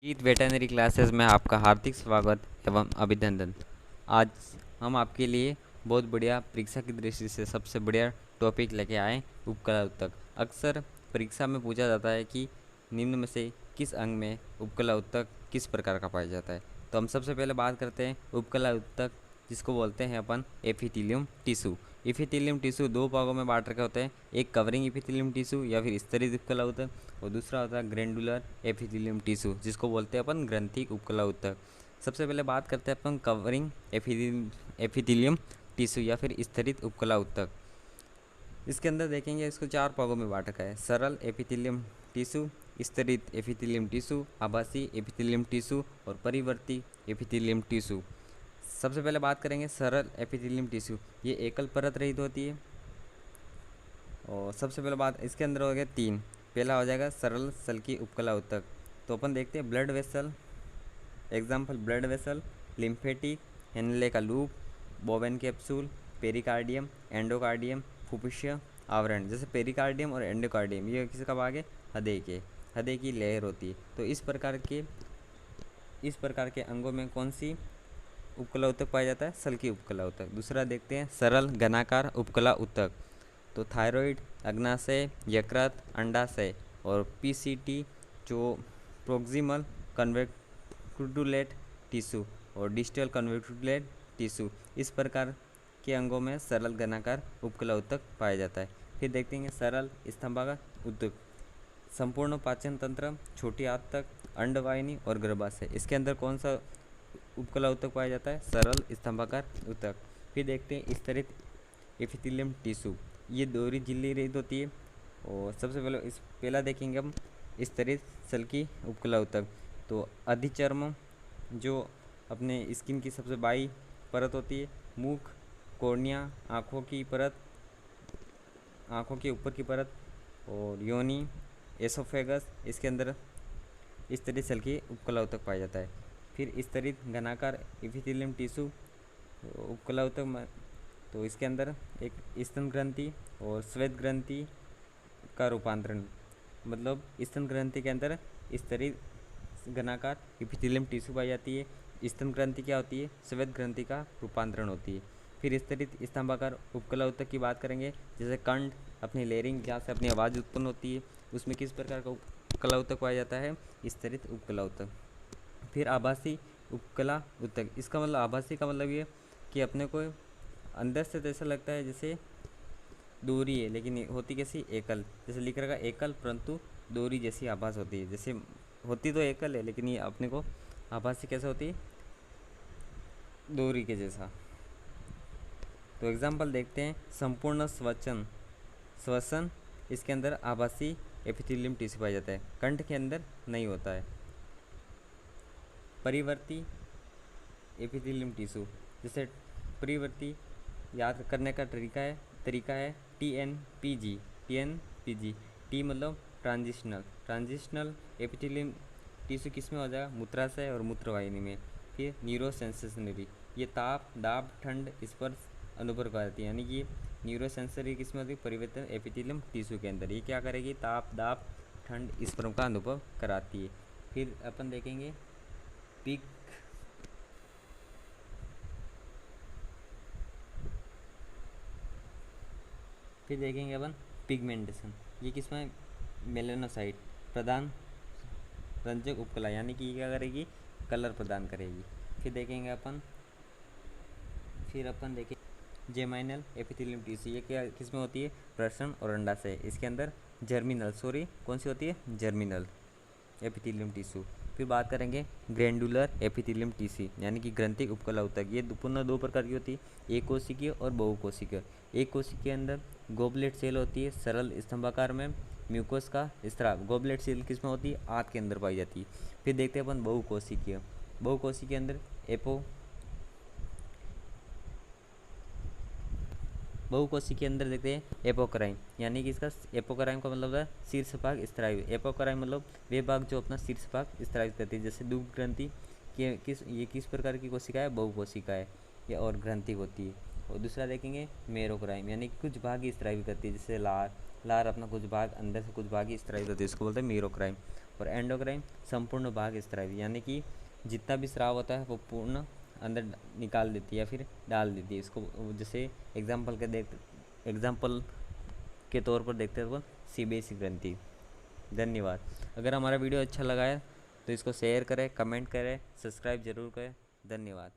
गीत veterinary classes में आपका हार्दिक स्वागत एवं अभिनंदन। आज हम आपके लिए बहुत बढ़िया परीक्षा की दृष्टि से सबसे बढ़िया टॉपिक लेके आए उपकला उत्तक। अक्सर परीक्षा में पूछा जाता है कि निम्न में से किस अंग में उपकला उत्तक किस प्रकार का पाया जाता है। तो हम सबसे पहले बात करते हैं उपकला उत्तक, जिसको बोलते हैं अपन एपिथेलियम टिश्यू। एपिथेलियम टिश्यू दो भागों में बांट रखे होते हैं, एक कवरिंग एपिथेलियम टिश्यू या फिर स्तरित उपकला उत्तक, और दूसरा होता है ग्रैंडुलर एपिथेलियम टिश्यू, जिसको बोलते हैं अपन ग्रंथिक उपकला उत्तक। सबसे पहले बात करते हैं अपन कवरिंग एपिथेलियम टिश्यू या फिर स्तरित उपकला उत्तक। इसके अंदर देखेंगे इसको चार भागों में बांट रखा है: सरल एपिथेलियम टिश्यू, स्तरित एपिथेलियम टिश्यू, आभासी एपिथेलियम टिश्यू और परिवर्ती एपिथेलियम टिश्यू। सबसे पहले बात करेंगे सरल एपिथेलियम टिश्यू। ये एकल परत रहित होती है। और सबसे पहले बात इसके अंदर हो गया तीन। पहला हो जाएगा सरल सल्की उपकला उत्तक। तो अपन देखते हैं blood vessel, example blood vessel, lymphatic, Henle का loop, Bowman capsule, pericardium, endocardium, फुफ्फुसीय आवरण। जैसे पेरिकार्डियम और एंडोकार्डियम ये किसका भाग है? हृदय की लेयर होती है। तो इस प्रकार के अंगों में कौन सी उपकला उत्तक पाया जाता है? सल्की उपकला उत्तक। दूसरा देखते हैं सरल घनाकार उपकला उत्तक। तो थायराइड, अग्नाशय, यकृत, अंडाशय और पीसीटी जो प्रोक्सिमल कन्वेक्टुलेट टिश्यू और डिस्टल कन्वेक्टुलेट टिश्यू, इस प्रकार के अंगों में सरल घनाकार उपकला उत्तक पाया जाता है। फिर देखते हैं सरल स्तंभाकार उत्तक। संपूर्ण पाचन तंत्र, छोटी आंत तक, अंडवाहिनी और गर्भाशय, इसके अंदर कौन सा उपकला उत्तक पाया जाता है? सरल स्तंभाकार उत्तक। फिर देखते हैं स्तरित एपिथेलियम टिश्यू। ये दोहरी झिल्ली रहित होती है। और सबसे पहला देखेंगे हम स्तरित सल्की उपकला उत्तक। तो अधिचर्म जो अपने स्किन की सबसे बाई परत होती है, मुख, कॉर्निया, आँखों की परत, आँखों के ऊपर की परत और योनि, एसोफेगस, इसके अंदर स्तरित सल्की उपकला उत्तक पाया जाता है। फिर स्तरित घनाकार एपिथेलियम टिश्यू उपकला उत्तक, तो इसके अंदर एक स्तन ग्रंथि और श्वेत ग्रंथि का रूपांतरण, मतलब स्तन ग्रंथि के अंदर स्तरित घनाकार एपिथेलियम टिश्यू पाई जाती है। स्तन ग्रंथि क्या होती है? श्वेत ग्रंथि का रूपांतरण होती है। फिर स्तरित स्तंभाकार उपकला उत्तक की बात करेंगे। जैसे कंठ, अपनी लेयरिंग जहाँ से अपनी आवाज़ उत्पन्न होती है, उसमें किस प्रकार का उपकला उत्तक पाया जाता है? स्तरित उपकला उत्तक। फिर आभासी उपकला उत्तक। इसका मतलब आभासी का मतलब ये कि अपने को अंदर से तो ऐसा लगता है जैसे दोहरी है, लेकिन होती कैसी? एकल। जैसे लिख रखा एकल, परंतु दोहरी जैसी आभास होती है। जैसे होती तो एकल है, लेकिन ये अपने को आभासी कैसे होती है? दोहरी के जैसा। तो एग्जाम्पल देखते हैं संपूर्ण श्वसन, इसके अंदर आभासी एपिथेलियम टिश्यू पाया जाता है, कंठ के अंदर नहीं होता है। परिवर्ती एपिथेलियम टिश्यू, जैसे परिवर्ती याद करने का तरीका है TNPG। टी मतलब ट्रांजिशनल एपिथेलियम टिश्यू किस में हो जाएगा? मूत्राशय और मूत्रवाहिनी में। फिर न्यूरोसेंसेशनरी, ये ताप, दाब, ठंड, स्पर्श अनुभव कराती है, यानी कि न्यूरोसेंसरी किस में होती है? परिवर्तन एपिथेलियम टिश्यू के अंदर। ये क्या करेगी? ताप, दाब, ठंड, स्पर्श का अनुभव कराती है। फिर अपन देखेंगे पिग फिर देखेंगे अपन पिगमेंटेशन। ये किसमें? मेलेनोसाइट प्रदान रंजक उपकला, यानी कि ये क्या करेगी? कलर प्रदान करेगी। फिर देखेंगे अपन जेमाइनल एपिथेलियम टिश्यू। ये क्या किसमें होती है? प्रसन और अंडाशय, इसके अंदर कौन सी होती है? Germinal epithelium tissue. फिर बात करेंगे ग्रैंडुलर एपिथेलियम टिश्यू, यानी कि ग्रंथिक उपकला उत्तक। ये पुनः दो प्रकार की होती है, एक कोशिकीय और बहुकोशिकीय। एक कोशिकीय के अंदर गोबलेट सेल होती है, सरल स्तंभाकार में म्यूकोस का स्त्राव। गोबलेट सेल किस में होती है? आंत के अंदर पाई जाती है। फिर देखते हैं अपन बहुकोशिकीय के अंदर बहुकोशिकीय के अंदर देखते हैं एपोक्राइन, यानी कि इसका एपोक्राइन का मतलब है शीर्ष भाग स्त्रावी। एपोक्राइन मतलब वे भाग जो अपना शीर्ष भाग स्त्रावित करती है। जैसे दुग्ध ग्रंथि ये किस प्रकार की कोशिका है? बहुकोशिका है, ये और ग्रंथि होती है। और दूसरा देखेंगे मेरोक्राइन, यानी कुछ भाग ही स्त्रावित करती है। जैसे लार अपना कुछ भाग अंदर से कुछ भाग ही स्त्रावित होती है, इसको बोलते हैं मेरोक्राइन। और एंडोक्राइन संपूर्ण भाग स्रावी, यानी कि जितना भी स्राव होता है वो पूर्ण अंदर निकाल देती है या फिर डाल देती है। इसको जैसे एग्जाम्पल के तौर पर देखते हैं तो सीबेसिक ग्रंथि। धन्यवाद। अगर हमारा वीडियो अच्छा लगा है तो इसको शेयर करें, कमेंट करें, सब्सक्राइब जरूर करें। धन्यवाद।